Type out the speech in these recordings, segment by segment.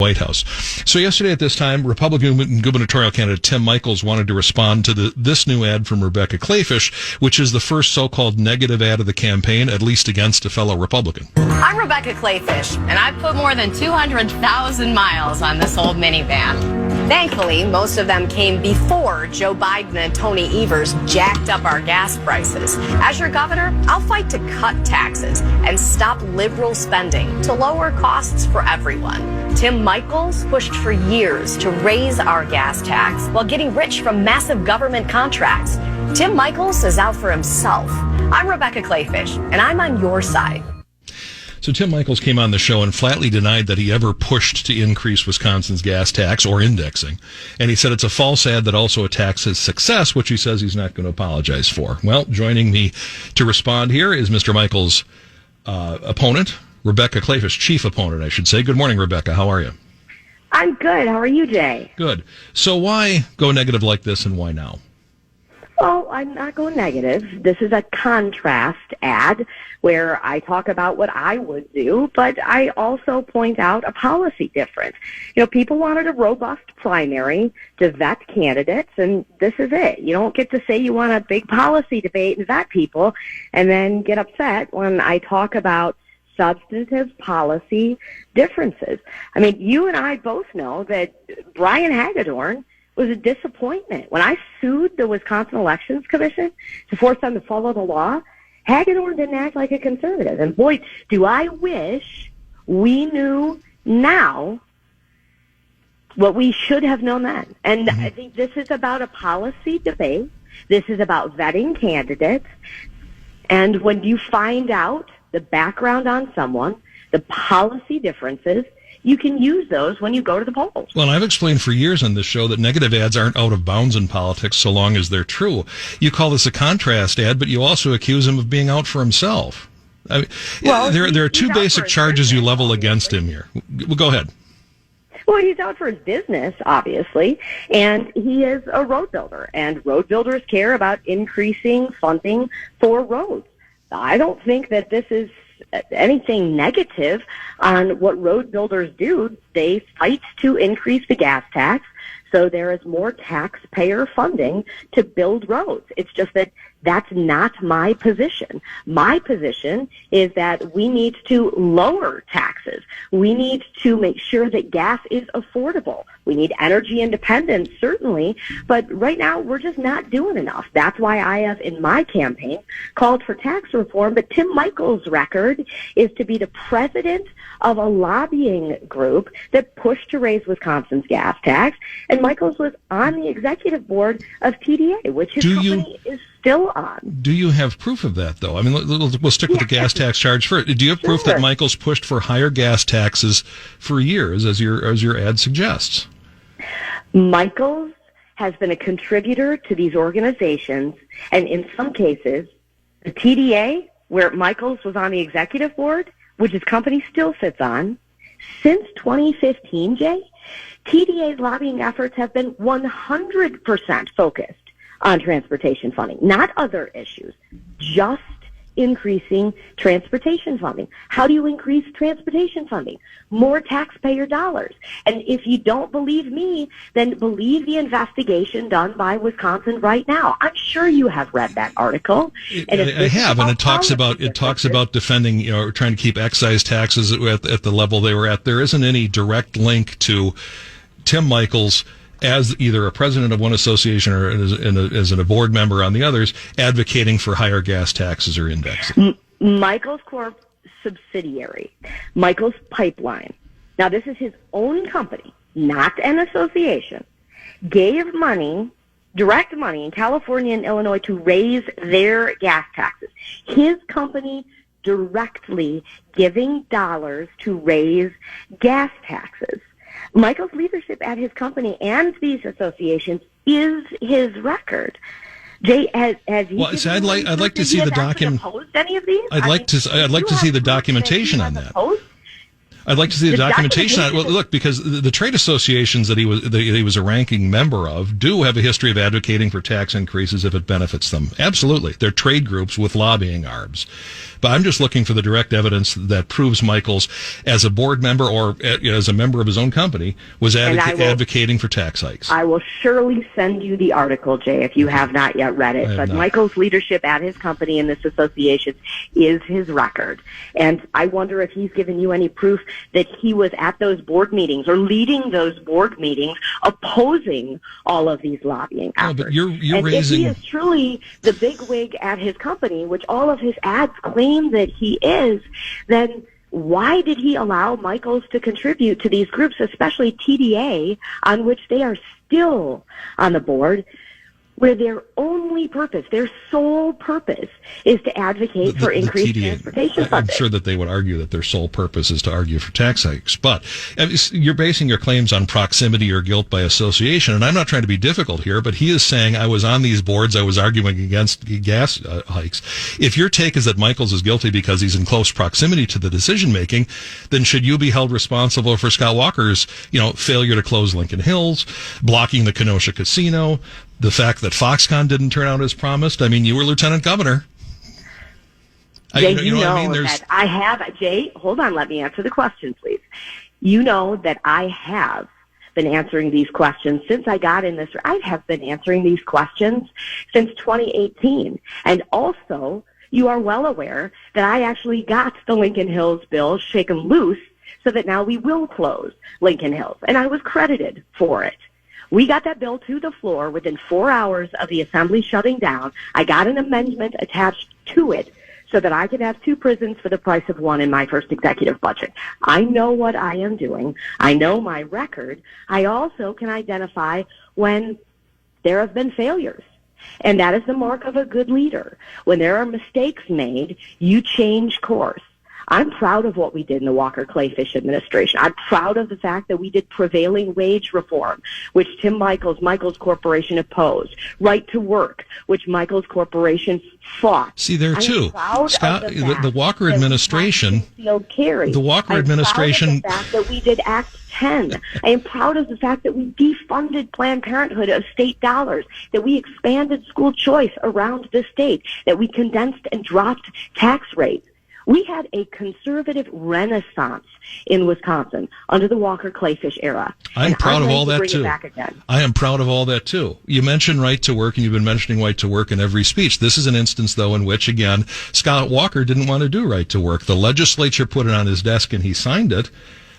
White House. So yesterday at this time, Republican gubernatorial candidate Tim Michels wanted to respond to this new ad from Rebecca Kleefisch, which is the first so-called negative ad of the campaign, at least against a fellow Republican. I'm Rebecca Kleefisch, and I've put more than 200,000 miles on this old minivan. Thankfully, most of them came before Joe Biden and Tony Evers jacked up our gas prices. As your governor, I'll fight to cut taxes and stop liberal spending to lower costs for everyone. Tim Michels pushed for years to raise our gas tax while getting rich from massive government contracts. Tim Michels is out for himself. I'm Rebecca Kleefisch, and I'm on your side. So Tim Michels came on the show and flatly denied that he ever pushed to increase Wisconsin's gas tax or indexing. And he said it's a false ad that also attacks his success, which he says he's not going to apologize for. Well, joining me to respond here is Mr. Michels' opponent, Rebecca Kleefisch, chief opponent, I should say. Good morning, Rebecca. How are you? I'm good. How are you, Jay? Good. So why go negative like this, and why now? Well, I'm not going negative. This is a contrast ad where I talk about what I would do, but I also point out a policy difference. You know, people wanted a robust primary to vet candidates, and this is it. You don't get to say you want a big policy debate and vet people and then get upset when I talk about substantive policy differences. I mean, you and I both know that Brian Hagedorn was a disappointment. When I sued the Wisconsin Elections Commission to force them to follow the law, Hagedorn didn't act like a conservative. And boy, do I wish we knew now what we should have known then. And I think this is about a policy debate. This is about vetting candidates. And when you find out the background on someone, the policy differences, you can use those when you go to the polls. Well, I've explained for years on this show that negative ads aren't out of bounds in politics so long as they're true. You call this a contrast ad, but you also accuse him of being out for himself. I mean, well, there are two basic charges you level against him here. Well, go ahead. Well, he's out for his business, obviously, and he is a road builder, and road builders care about increasing funding for roads. I don't think that this is anything negative on what road builders do. They fight to increase the gas tax so there is more taxpayer funding to build roads. It's just that that's not my position. My position is that we need to lower taxes. We need to make sure that gas is affordable. We need energy independence, certainly, but right now we're just not doing enough. That's why I have, in my campaign, called for tax reform. But Tim Michels' record is to be the president of a lobbying group that pushed to raise Wisconsin's gas tax, and Michels was on the executive board of TDA, which his company is still on. Do you have proof of that, though? I mean, we'll stick with the gas tax charge first. Do you have proof that Michels pushed for higher gas taxes for years, as your ad suggests? Michels has been a contributor to these organizations, and in some cases, the TDA, where Michels was on the executive board, which his company still sits on, since 2015, Jay, TDA's lobbying efforts have been 100% focused on transportation funding, not other issues, just increasing transportation funding. How do you increase transportation funding? More taxpayer dollars. And if you don't believe me, then believe the investigation done by Wisconsin right now. I'm sure you have read that article. I have, and it talks about defending, trying to keep excise taxes at the level they were at. There isn't any direct link to Tim Michels as either a president of one association or as a board member on the others, advocating for higher gas taxes or indexing. Michels Corp subsidiary, Michels Pipeline. Now, this is his own company, not an association, gave money, direct money in California and Illinois to raise their gas taxes. His company directly giving dollars to raise gas taxes. Michels' leadership at his company and these associations is his record. Jay, has he? Well, so I'd like to see the document. Any of these? I'd like to see the documentation on that. I'd like to see the documentation on it. Well, look, because the trade associations that he was a ranking member of do have a history of advocating for tax increases if it benefits them. Absolutely. They're trade groups with lobbying arms. But I'm just looking for the direct evidence that proves Michaels, as a board member or as a member of his own company, was advocating for tax hikes. I will surely send you the article, Jay, if you have not yet read it. But Michaels' leadership at his company in this association is his record. And I wonder if he's given you any proof that he was at those board meetings or leading those board meetings opposing all of these lobbying efforts. No, but you're raising... If he is truly the big wig at his company, which all of his ads claim that he is, then why did he allow Michaels to contribute to these groups, especially TDA, on which they are still on the board, where their only purpose, their sole purpose, is to advocate for increased transportation funding? I'm sure that they would argue that their sole purpose is to argue for tax hikes. But you're basing your claims on proximity or guilt by association, and I'm not trying to be difficult here, but he is saying, I was on these boards, I was arguing against gas hikes. If your take is that Michaels is guilty because he's in close proximity to the decision-making, then should you be held responsible for Scott Walker's, failure to close Lincoln Hills, blocking the Kenosha Casino, the fact that Foxconn didn't turn out as promised? I mean, you were lieutenant governor. Jay, that I have, Jay, hold on, let me answer the question, please. You know that I have been answering these questions since I got in this. I have been answering these questions since 2018. And also, you are well aware that I actually got the Lincoln Hills bill shaken loose so that now we will close Lincoln Hills. And I was credited for it. We got that bill to the floor within 4 hours of the assembly shutting down. I got an amendment attached to it so that I could have 2 prisons for the price of 1 in my first executive budget. I know what I am doing. I know my record. I also can identify when there have been failures. And that is the mark of a good leader. When there are mistakes made, you change course. I'm proud of what we did in the Walker Kleefisch administration. I'm proud of the fact that we did prevailing wage reform, which Michaels Corporation opposed. Right to work, which Michaels Corporation fought. See, there too, Scott, the Walker administration. The Walker administration. I'm proud of the fact that we did Act 10. I am proud of the fact that we defunded Planned Parenthood of state dollars, that we expanded school choice around the state, that we condensed and dropped tax rates. We had a conservative renaissance in Wisconsin under the Walker Kleefisch era. I'm proud of all that too. I am proud of all that too. You mentioned right to work, and you've been mentioning right to work in every speech. This is an instance, though, in which, again, Scott Walker didn't want to do right to work. The legislature put it on his desk and he signed it.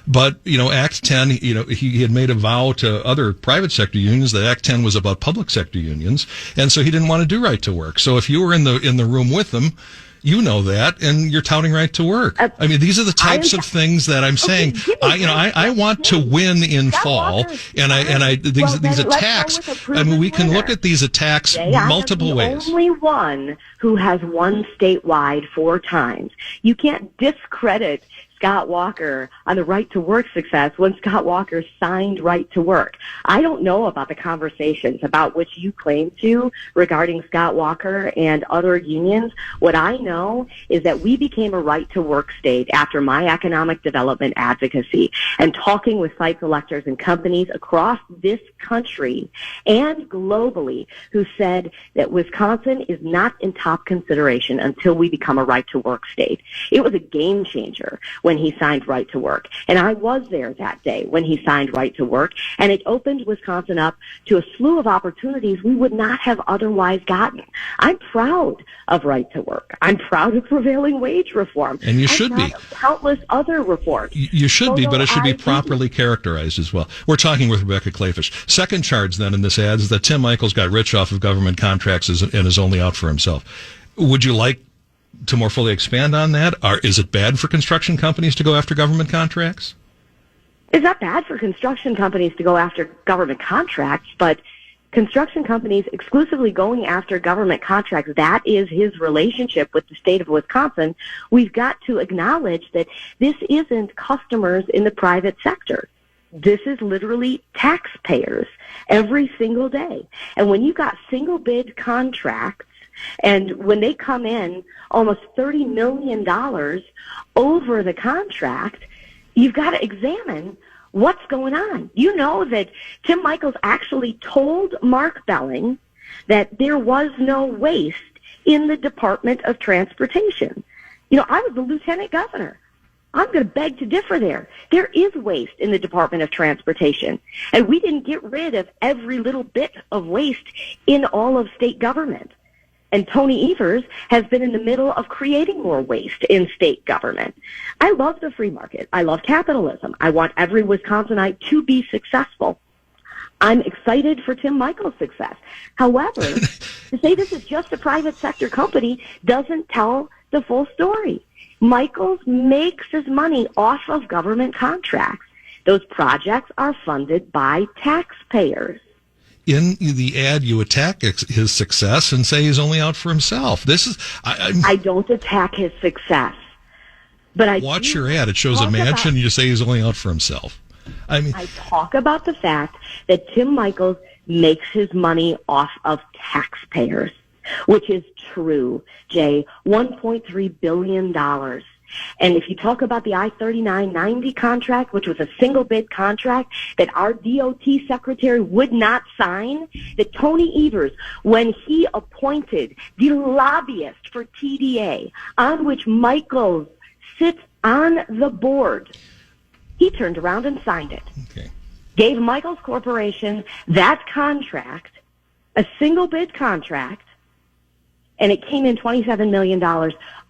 But, Act 10, he had made a vow to other private sector unions that Act 10 was about public sector unions. And so he didn't want to do right to work. So if you were in the room with him, you know that, and you're touting right to work. I mean, these are the types of things that I'm saying. I want to win in fall, and these attacks. I mean, we can look at these attacks multiple ways. I'm the only one who has won statewide 4 times. You can't discredit Scott Walker on the right to work success when Scott Walker signed right to work. I don't know about the conversations about which you claim to regarding Scott Walker and other unions. What I know is that we became a right to work state after my economic development advocacy and talking with site selectors and companies across this country and globally who said that Wisconsin is not in top consideration until we become a right to work state. It was a game changer when he signed right to work. And I was there that day when he signed right to work, and it opened Wisconsin up to a slew of opportunities we would not have otherwise gotten. I'm proud of right to work. I'm proud of prevailing wage reform. And you should be. Countless other reforms. You should be, but it should be properly characterized as well. We're talking with Rebecca Kleefisch. Second charge then in this ad is that Tim Michaels got rich off of government contracts and is only out for himself. Would you like to more fully expand on that? Is it bad for construction companies to go after government contracts? It's not bad for construction companies to go after government contracts, but construction companies exclusively going after government contracts, that is his relationship with the state of Wisconsin. We've got to acknowledge that this isn't customers in the private sector. This is literally taxpayers every single day. And when you've got single bid contracts, and when they come in almost $30 million over the contract, you've got to examine what's going on. You know that Tim Michels actually told Mark Belling that there was no waste in the Department of Transportation. You know, I was the lieutenant governor. I'm going to beg to differ there. There is waste in the Department of Transportation, and we didn't get rid of every little bit of waste in all of state government. And Tony Evers has been in the middle of creating more waste in state government. I love the free market. I love capitalism. I want every Wisconsinite to be successful. I'm excited for Tim Michels' success. However, to say this is just a private sector company doesn't tell the full story. Michels makes his money off of government contracts. Those projects are funded by taxpayers. In the ad, you attack his success and say he's only out for himself. This is I don't attack his success, but I watch your ad. It shows a mansion. You say he's only out for himself. I talk about the fact that Tim Michels makes his money off of taxpayers, which is true, Jay. $1.3 billion. And if you talk about the I-3990 contract, which was a single bid contract that our DOT secretary would not sign, that Tony Evers, when he appointed the lobbyist for TDA, on which Michels sits on the board, he turned around and signed it. Okay. Gave Michels Corporation that contract, a single bid contract, and it came in $27 million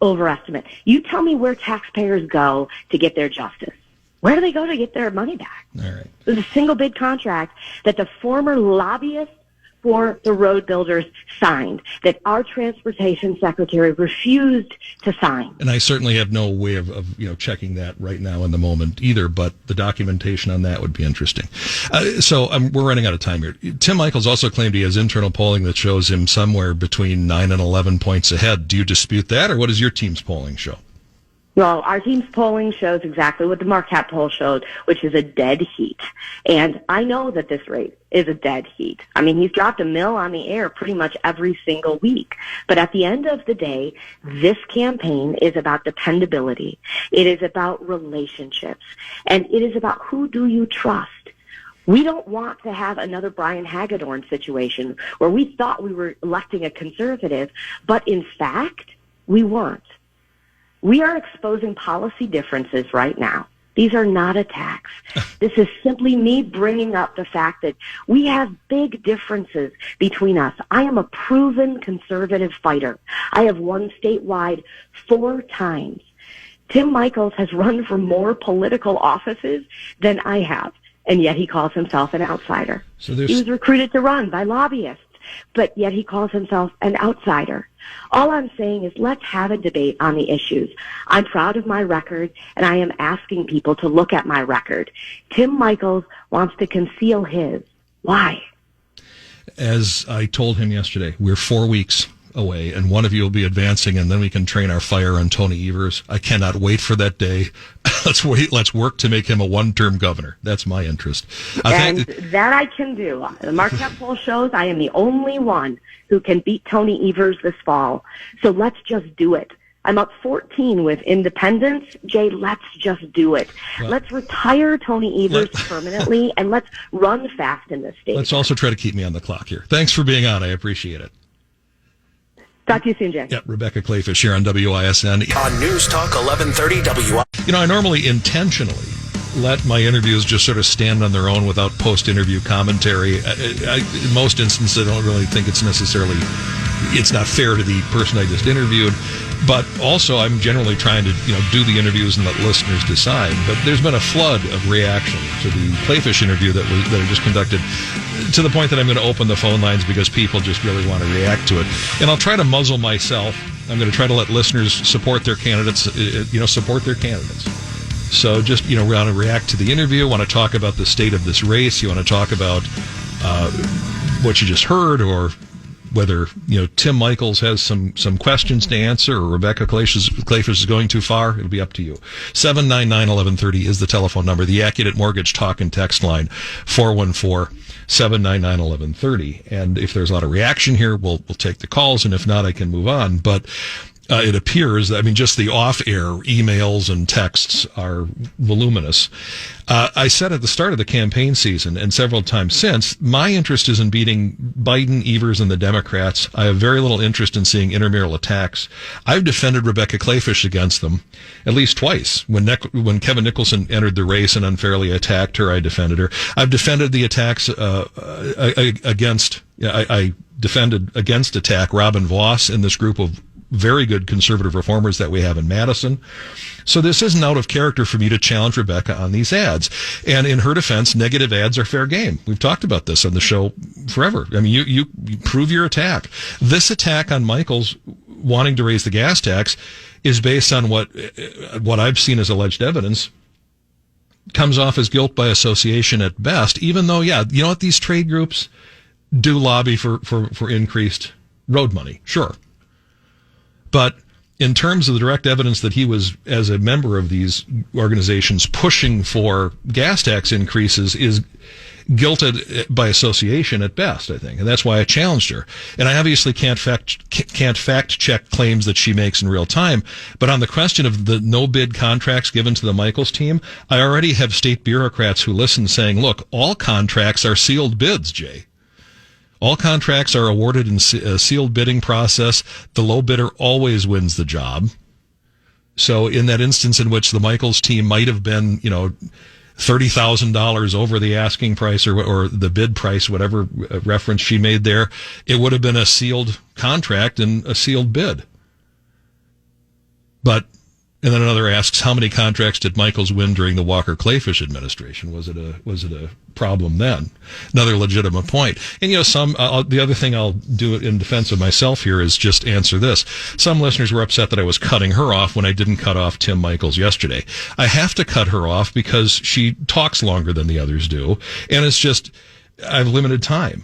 over estimate. You tell me where taxpayers go to get their justice. Where do they go to get their money back? All right. It was a single bid contract that the former lobbyist for the road builders signed, that our transportation secretary refused to sign. And I certainly have no way of checking that right now in the moment either, but the documentation on that would be interesting. We're running out of time here. Tim Michels also claimed he has internal polling that shows him somewhere between 9 and 11 points ahead. Do you dispute that, or what does your team's polling show? Well, our team's polling shows exactly what the Marquette poll showed, which is a dead heat. And I know that this race is a dead heat. I mean, he's dropped a mill on the air pretty much every single week. But at the end of the day, this campaign is about dependability. It is about relationships. And it is about who do you trust. We don't want to have another Brian Hagedorn situation where we thought we were electing a conservative, but in fact, we weren't. We are exposing policy differences right now. These are not attacks. This is simply me bringing up the fact that we have big differences between us. I am a proven conservative fighter. I have won statewide 4 times. Tim Michels has run for more political offices than I have, and yet he calls himself an outsider. He was recruited to run by lobbyists, but yet he calls himself an outsider. All I'm saying is let's have a debate on the issues. I'm proud of my record, and I am asking people to look at my record. Tim Michels wants to conceal his. Why? As I told him yesterday, we're 4 weeks away, and one of you will be advancing, and then we can train our fire on Tony Evers. I cannot wait for that day. Let's work to make him a one-term governor. That's my interest. That I can do. The Marquette poll shows I am the only one who can beat Tony Evers this fall. So let's just do it. I'm up 14 with independents. Jay, let's just do it. Well, let's retire Tony Evers permanently, and let's run fast in this state. Let's also try to keep me on the clock here. Thanks for being on. I appreciate it. Talk to you soon, Jay. Yeah, Rebecca Kleefisch here on WISN. On News Talk 1130 WISN. I normally intentionally let my interviews just sort of stand on their own without post-interview commentary. In most instances, I don't really think it's not fair to the person I just interviewed. But also, I'm generally trying to, do the interviews and let listeners decide. But there's been a flood of reaction to the Kleefisch interview that I just conducted, to the point that I'm going to open the phone lines because people just really want to react to it. And I'll try to muzzle myself. I'm going to try to let listeners support their candidates. So just, want to react to the interview, want to talk about the state of this race. You want to talk about what you just heard, or whether, Tim Michels has some questions to answer, or Rebecca Kleefisch is going too far. It'll be up to you. 799-1130 is the telephone number. The Accurate Mortgage talk and text line, 414-799-1130. And if there's a lot of reaction here, we'll take the calls, and if not, I can move on. But It appears, just the off-air emails and texts are voluminous. I said at the start of the campaign season and several times since, my interest is in beating Biden, Evers, and the Democrats. I have very little interest in seeing intramural attacks. I've defended Rebecca Kleefisch against them at least twice. When Kevin Nicholson entered the race and unfairly attacked her, I defended her. I've defended the attacks I defended against attack Robin Voss in this group of very good conservative reformers that we have in Madison. So this isn't out of character for me to challenge Rebecca on these ads. And in her defense, negative ads are fair game. We've talked about this on the show forever. You prove your attack. This attack on Michaels wanting to raise the gas tax is based on what I've seen as alleged evidence comes off as guilt by association at best, even though, these trade groups do lobby for increased road money. Sure. But in terms of the direct evidence that he was, as a member of these organizations, pushing for gas tax increases is guilted by association at best, I think. And that's why I challenged her. And I obviously can't fact check claims that she makes in real time. But on the question of the no-bid contracts given to the Michaels team, I already have state bureaucrats who listen saying, look, all contracts are sealed bids, Jay. All contracts are awarded in a sealed bidding process. The low bidder always wins the job. So in that instance in which the Michaels team might have been, $30,000 over the asking price or the bid price, whatever reference she made there, it would have been a sealed contract and a sealed bid. And then another asks, how many contracts did Michaels win during the Walker-Kleefisch administration? Was it a problem then? Another legitimate point. And, the other thing I'll do in defense of myself here is just answer this. Some listeners were upset that I was cutting her off when I didn't cut off Tim Michaels yesterday. I have to cut her off because she talks longer than the others do. And it's just, I have limited time.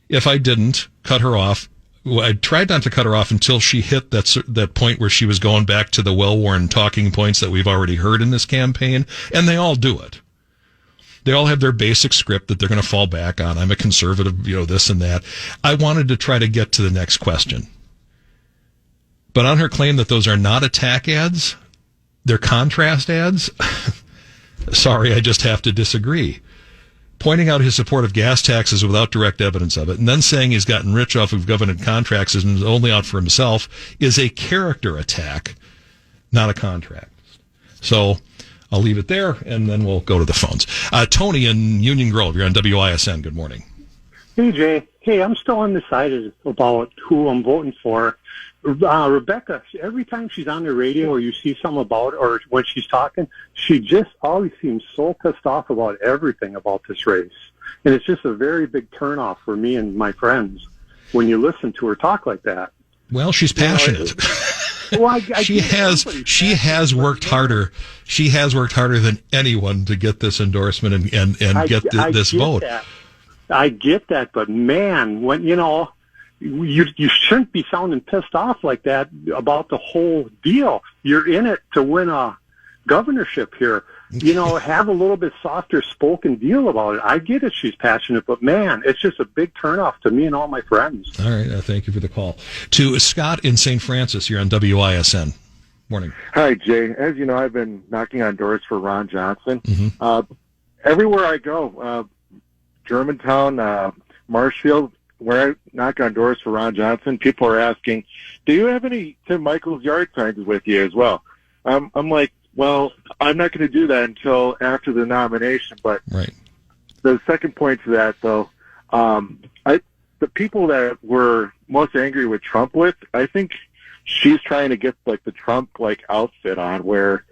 If I didn't cut her off, I tried not to cut her off until she hit that point where she was going back to the well-worn talking points that we've already heard in this campaign, and they all do it. They all have their basic script that they're going to fall back on. I'm a conservative, this and that. I wanted to try to get to the next question. But on her claim that those are not attack ads, they're contrast ads, sorry, I just have to disagree. Pointing out his support of gas taxes without direct evidence of it, and then saying he's gotten rich off of government contracts and is only out for himself, is a character attack, not a contract. So I'll leave it there, and then we'll go to the phones. Tony in Union Grove, you're on WISN. Good morning. Hey, Jay. Hey, I'm still undecided about who I'm voting for. Rebecca, every time she's on the radio or you see something about her or when she's talking, she just always seems so pissed off about everything about this race. And it's just a very big turnoff for me and my friends when you listen to her talk like that. Well, she's passionate. She has worked harder. She has worked harder than anyone to get this endorsement and get this vote. I get that, but man, when you shouldn't be sounding pissed off like that about the whole deal. You're in it to win a governorship here. Have a little bit softer spoken deal about it. I get it, she's passionate, but man, it's just a big turnoff to me and all my friends. All right, thank you for the call. To Scott in St. Francis, you're on WISN. Morning. Hi, Jay. As you know, I've been knocking on doors for Ron Johnson. Mm-hmm. Everywhere I go, Germantown, Marshfield, where I knock on doors for Ron Johnson, people are asking, do you have any Tim Michaels yard signs with you as well? I'm like, well, I'm not going to do that until after the nomination. But right. The second point to that, though, the people that were most angry with Trump with, I think she's trying to get like the Trump outfit on where,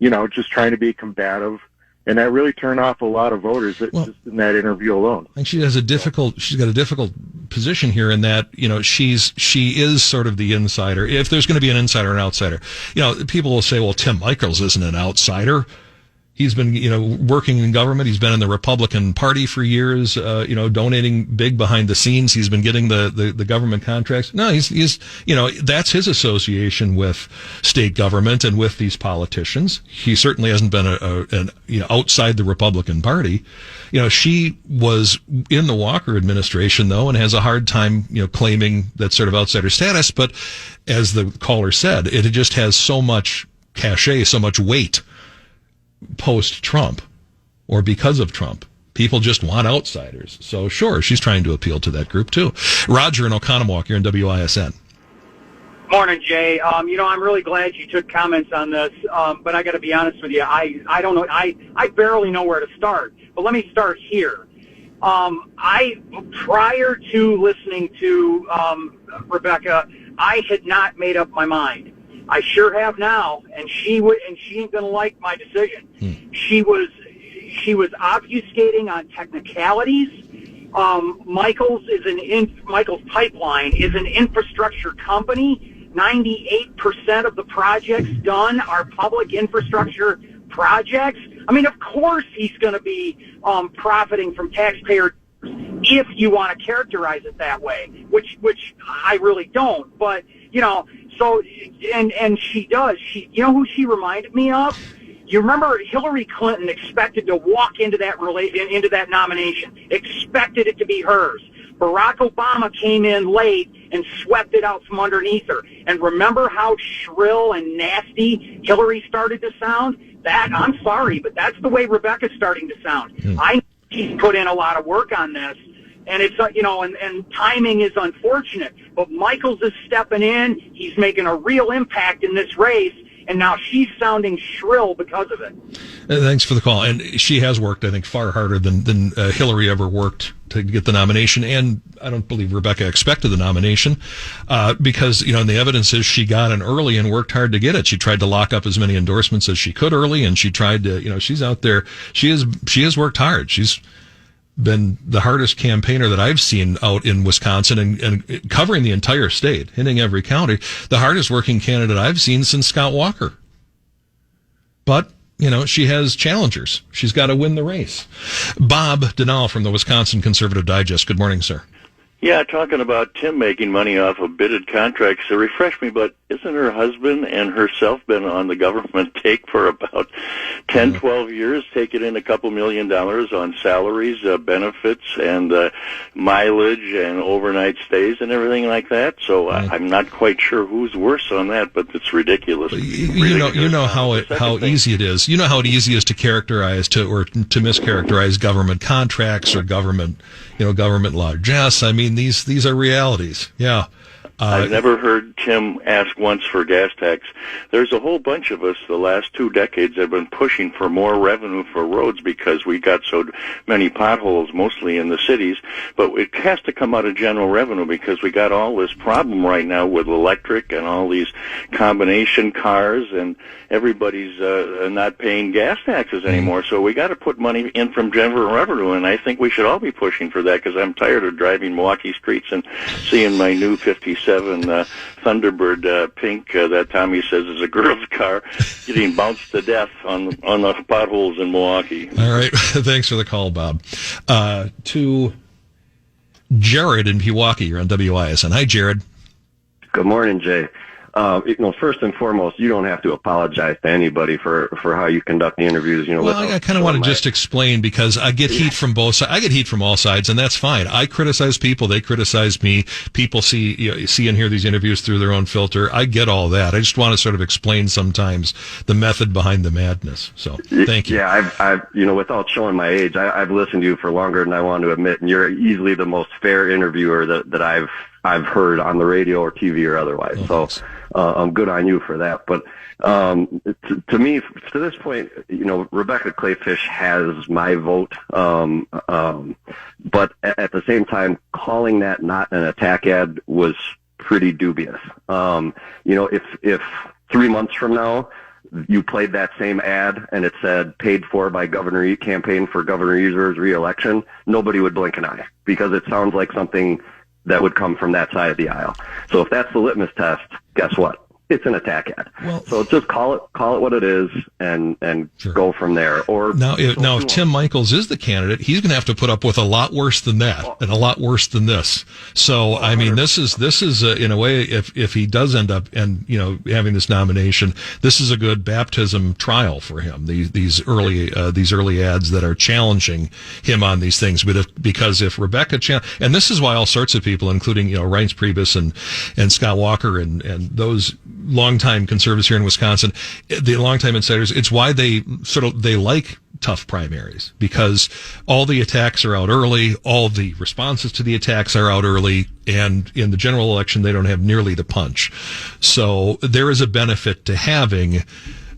just trying to be combative. And that really turned off a lot of voters just in that interview alone. And she's got a difficult position here in that, she is sort of the insider. If there's going to be an insider and outsider, people will say, well, Tim Michaels isn't an outsider. He's been, working in government. He's been in the Republican Party for years, donating big behind the scenes. He's been getting the government contracts. No, he's that's his association with state government and with these politicians. He certainly hasn't been an outside the Republican Party. She was in the Walker administration, though, and has a hard time, claiming that sort of outsider status. But as the caller said, it just has so much cachet, so much weight post-Trump or because of Trump. People just want outsiders. So sure, she's trying to appeal to that group too. Roger in Oconomowoc, you're in WISN. Morning, Jay. I'm really glad you took comments on this, but I got to be honest with you. I don't know. I barely know where to start. But let me start here. Prior to listening to Rebecca, I had not made up my mind. I sure have now, and she ain't gonna like my decision. She was obfuscating on technicalities. Michael's Pipeline is an infrastructure company. 98% of the projects done are public infrastructure projects. I mean, of course he's going to be profiting from taxpayer, if you want to characterize it that way, which I really don't. But so and she does. Who she reminded me of? You remember Hillary Clinton expected to walk into that nomination, expected it to be hers. Barack Obama came in late and swept it out from underneath her. And remember how shrill and nasty Hillary started to sound? I'm sorry, but that's the way Rebecca's starting to sound. I know she's put in a lot of work on this. And it's, and timing is unfortunate. But Michaels is stepping in. He's making a real impact in this race. And now she's sounding shrill because of it. Thanks for the call. And she has worked, I think, far harder than Hillary ever worked to get the nomination. And I don't believe Rebecca expected the nomination because, and the evidence is she got in early and worked hard to get it. She tried to lock up as many endorsements as she could early, and she tried to, she's out there. She has worked hard. She's been the hardest campaigner that I've seen out in Wisconsin and covering the entire state, hitting every county. The hardest working candidate I've seen since Scott Walker. But, she has challengers. She's got to win the race. Bob Denal from the Wisconsin Conservative Digest. Good morning, sir. Yeah, talking about Tim making money off of bidded contracts, refresh me, but isn't her husband and herself been on the government take for about 10, 12 years, taking in a couple $1 million on salaries, benefits, and mileage and overnight stays and everything like that? So I'm not quite sure who's worse on that, but it's ridiculous. You know how easy it is. You know how easy it is to characterize to mischaracterize government contracts or government largesse. I mean, these are realities. Yeah. I've never heard Tim ask once for gas tax. There's a whole bunch of us the last 2 decades have been pushing for more revenue for roads because we got so many potholes, mostly in the cities. But it has to come out of general revenue because we got all this problem right now with electric and all these combination cars, and everybody's not paying gas taxes anymore. So we got to put money in from general revenue, and I think we should all be pushing for that because I'm tired of driving Milwaukee streets and seeing my new 57 Thunderbird pink that Tommy says is a girl's car getting bounced to death on the potholes in Milwaukee. All right. Thanks for the call, Bob. To Jared in Pewaukee, you're on WISN. Hi, Jared. Good morning, Jay. First and foremost, you don't have to apologize to anybody for how you conduct the interviews. I kind of want to just explain because I get heat from both sides. I get heat from all sides, and that's fine. I criticize people; they criticize me. People see and hear these interviews through their own filter. I get all that. I just want to sort of explain sometimes the method behind the madness. So, thank you. Yeah, I've without showing my age, I've listened to you for longer than I want to admit, and you're easily the most fair interviewer that I've heard on the radio or TV or otherwise. I'm good on you for that. But to me, to this point, Rebecca Kleefisch has my vote. But at the same time, calling that not an attack ad was pretty dubious. If 3 months from now you played that same ad and it said paid for by campaign for Governor Eber's re-election, nobody would blink an eye because it sounds like something that would come from that side of the aisle. So if that's the litmus test, guess what? it's an attack ad. Well, so just call it what it is, and sure. Go from there. Or now, if Tim Michaels is the candidate, he's going to have to put up with a lot worse than that, and a lot worse than this. So, I mean, this is in a way, if he does end up and having this nomination, this is a good baptism trial for him. These early ads that are challenging him on these things, because if Rebecca and this is why all sorts of people, including Reince Priebus and Scott Walker and those longtime conservatives here in Wisconsin, the longtime insiders, it's why they like tough primaries, because all the attacks are out early, all the responses to the attacks are out early, and in the general election they don't have nearly the punch. So there is a benefit to having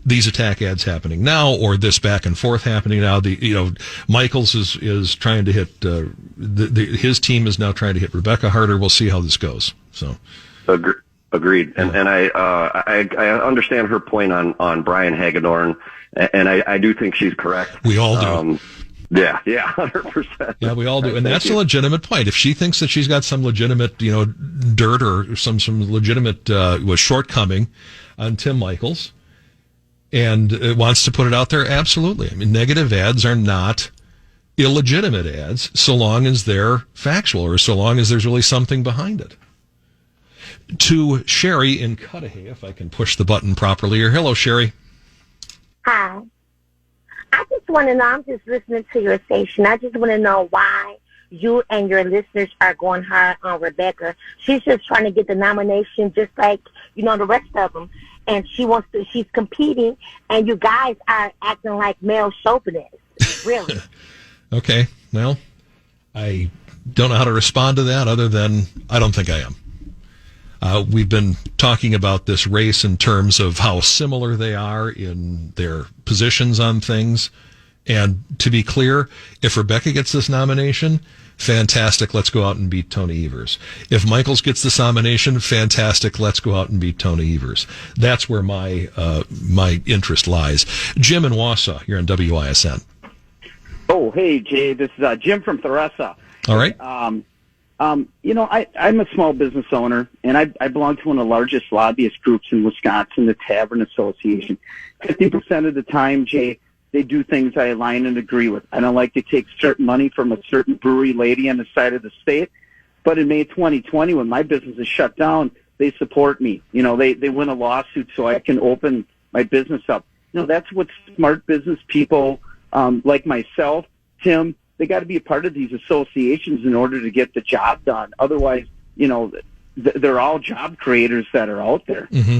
these attack ads happening now, or this back and forth happening now. Michaels is trying to hit his team is now trying to hit Rebecca harder. We'll see how this goes. So agreed, and I understand her point on Brian Hagedorn, and I do think she's correct. We all do. Yeah, 100%. Yeah, we all do, and that's a legitimate point. If she thinks that she's got some legitimate, dirt or some legitimate shortcoming on Tim Michaels, and wants to put it out there, absolutely. I mean, negative ads are not illegitimate ads, so long as they're factual, or so long as there's really something behind it. To Sherry in Cudahy, if I can push the button properly here. Hello, Sherry. Hi. I just want to know, I'm just listening to your station. I just want to know why you and your listeners are going hard on Rebecca. She's just trying to get the nomination just like, the rest of them. And she's competing, and you guys are acting like male chauvinists. Really. Okay. Well, I don't know how to respond to that other than I don't think I am. We've been talking about this race in terms of how similar they are in their positions on things. And to be clear, if Rebecca gets this nomination, fantastic, let's go out and beat Tony Evers. If Michaels gets this nomination, fantastic, let's go out and beat Tony Evers. That's where my interest lies. Jim in Wausau, you're on WISN. Oh, hey, Jay, this is Jim from Theresa. All right. I'm a small business owner, and I belong to one of the largest lobbyist groups in Wisconsin, the Tavern Association. 50% of the time, Jay, they do things I align and agree with. I don't like to take certain money from a certain brewery lady on the side of the state, but in May 2020, when my business is shut down, they support me. They win a lawsuit so I can open my business up. That's what smart business people like myself, Tim, they got to be a part of these associations in order to get the job done. Otherwise, they're all job creators that are out there. Mm-hmm.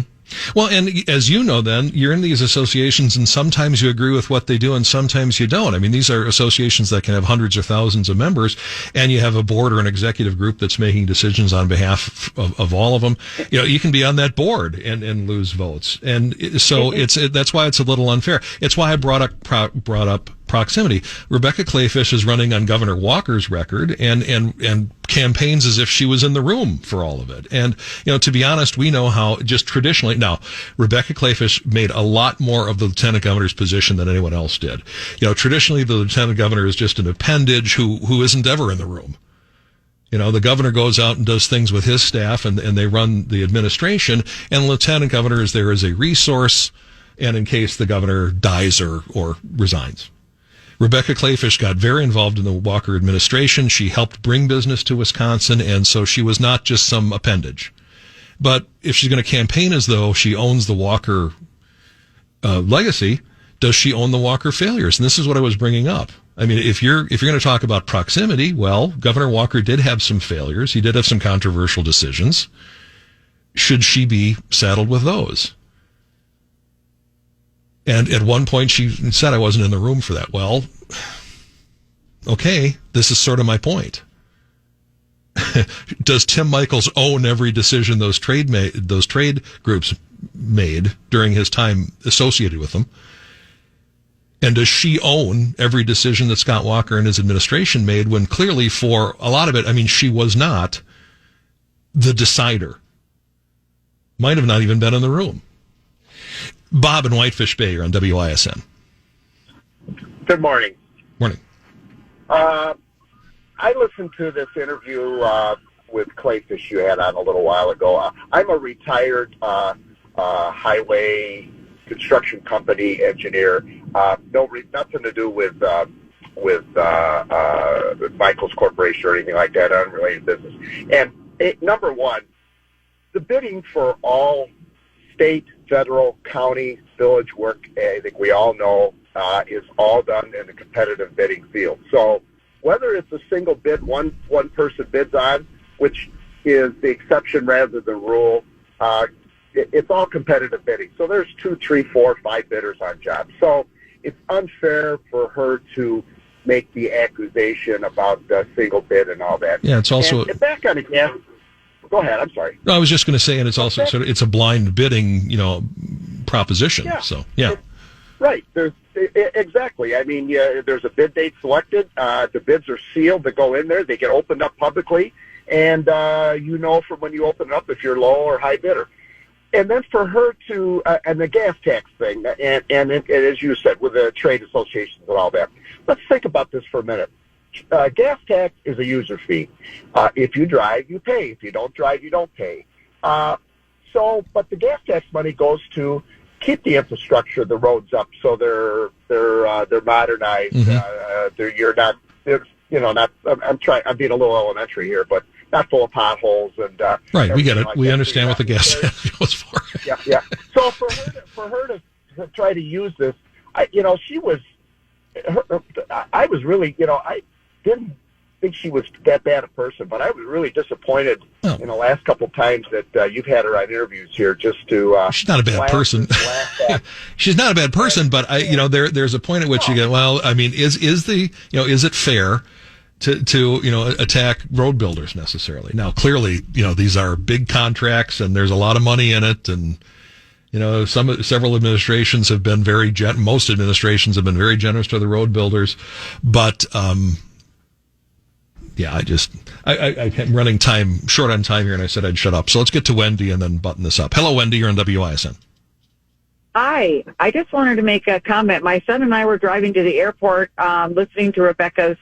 Well, and as you know, then, you're in these associations, and sometimes you agree with what they do, and sometimes you don't. I mean, these are associations that can have hundreds or thousands of members, and you have a board or an executive group that's making decisions on behalf of all of them. You can be on that board and lose votes. And so that's why it's a little unfair. It's why I brought up proximity. Rebecca Kleefisch is running on Governor Walker's record and campaigns as if she was in the room for all of it. And, to be honest, we know how just traditionally, now, Rebecca Kleefisch made a lot more of the lieutenant governor's position than anyone else did. Traditionally, the lieutenant governor is just an appendage who isn't ever in the room. The governor goes out and does things with his staff, and they run the administration, and the lieutenant governor is there as a resource, and in case the governor dies or resigns. Rebecca Kleefisch got very involved in the Walker administration. She helped bring business to Wisconsin, and so she was not just some appendage. But if she's going to campaign as though she owns the Walker legacy, does she own the Walker failures? And this is what I was bringing up. I mean, if you're going to talk about proximity, well, Governor Walker did have some failures. He did have some controversial decisions. Should she be saddled with those? And at one point she said I wasn't in the room for that. Well, okay, this is sort of my point. Does Tim Michaels own every decision those trade groups made during his time associated with them? And does she own every decision that Scott Walker and his administration made, when clearly for a lot of it, I mean, she was not the decider. Might have not even been in the room. Bob in Whitefish Bay, you're on WISN. Good morning. Morning. I listened to this interview with Kleefisch you had on a little while ago. I'm a retired highway construction company engineer. Nothing to do with Michael's Corporation or anything like that, unrelated business. And number one, the bidding for all state, federal, county, village work, I think we all know, is all done in the competitive bidding field. So whether it's a single bid, one person bids on, which is the exception rather than the rule, it's all competitive bidding. So there's 2, 3, 4, 5 bidders on jobs. So it's unfair for her to make the accusation about the single bid and all that. Yeah, it's also... And back on the gas... Go ahead, I'm sorry. No, I was just going to say, and it's also sort of, it's a blind bidding, proposition. Yeah. So, yeah. Right. Exactly. I mean, there's a bid date selected. The bids are sealed to go in there. They get opened up publicly. And from when you open it up if you're low or high bidder. And then for her to, and the gas tax thing, and as you said, with the trade associations and all that, let's think about this for a minute. Gas tax is a user fee. If you drive, you pay. If you don't drive, you don't pay. But the gas tax money goes to keep the infrastructure, the roads up, so they're modernized. I'm being a little elementary here, but not full of potholes and right. We get it. We understand what the gas tax goes for. Yeah. So for her to try to use this, I was really, I didn't think she was that bad a person, but I was really disappointed in the last couple of times that you've had her on interviews here just to... she's not a bad person. She's not a bad person, but there's a point at which you go, well, I mean, is it fair to attack road builders necessarily? Now, clearly, these are big contracts and there's a lot of money in it, and several administrations have been most administrations have been very generous to the road builders, but I'm running short on time here, and I said I'd shut up. So let's get to Wendy and then button this up. Hello, Wendy. You're on WISN. Hi. I just wanted to make a comment. My son and I were driving to the airport, listening to Rebecca's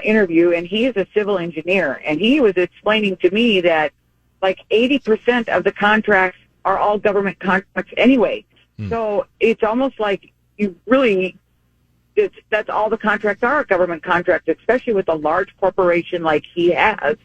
interview, and he is a civil engineer, and he was explaining to me that like 80% of the contracts are all government contracts anyway. So it's almost like that's all the contracts are, government contracts, especially with a large corporation like he has.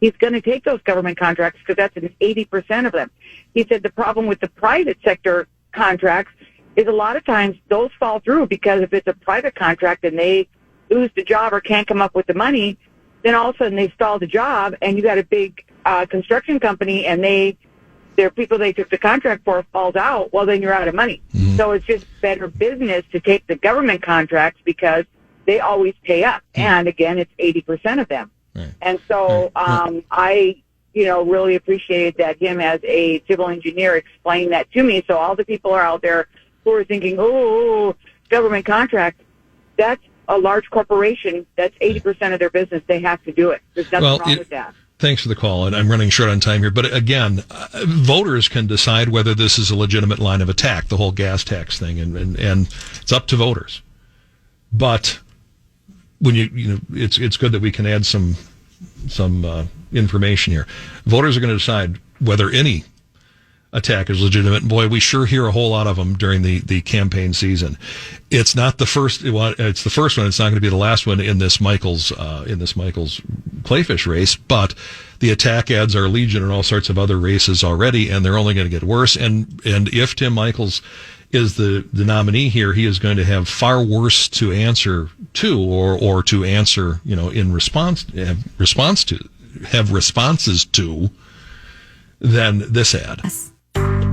He's going to take those government contracts because that's 80% of them. He said the problem with the private sector contracts is a lot of times those fall through because if it's a private contract and they lose the job or can't come up with the money, then all of a sudden they stall the job and you got a big construction company and their people they took the contract for falls out, well, then you're out of money. So it's just better business to take the government contracts because they always pay up. And again, it's 80% of them. Right. And so I, really appreciated that him as a civil engineer explained that to me. So all the people are out there who are thinking, government contract, that's a large corporation. That's 80% of their business. They have to do it. There's nothing wrong with that. Thanks for the call, and I'm running short on time here. But again, voters can decide whether this is a legitimate line of attack, the whole gas tax thing, and it's up to voters. But when it's good that we can add some information here. Voters are going to decide whether any attack is legitimate. And boy, we sure hear a whole lot of them during the campaign season. It's not the first. It's the first one. It's not going to be the last one in this Michael's Kleefisch race. But the attack ads are legion in all sorts of other races already, and they're only going to get worse. And if Tim Michaels is the nominee here, he is going to have far worse to answer to, or to answer, in responses to, than this ad.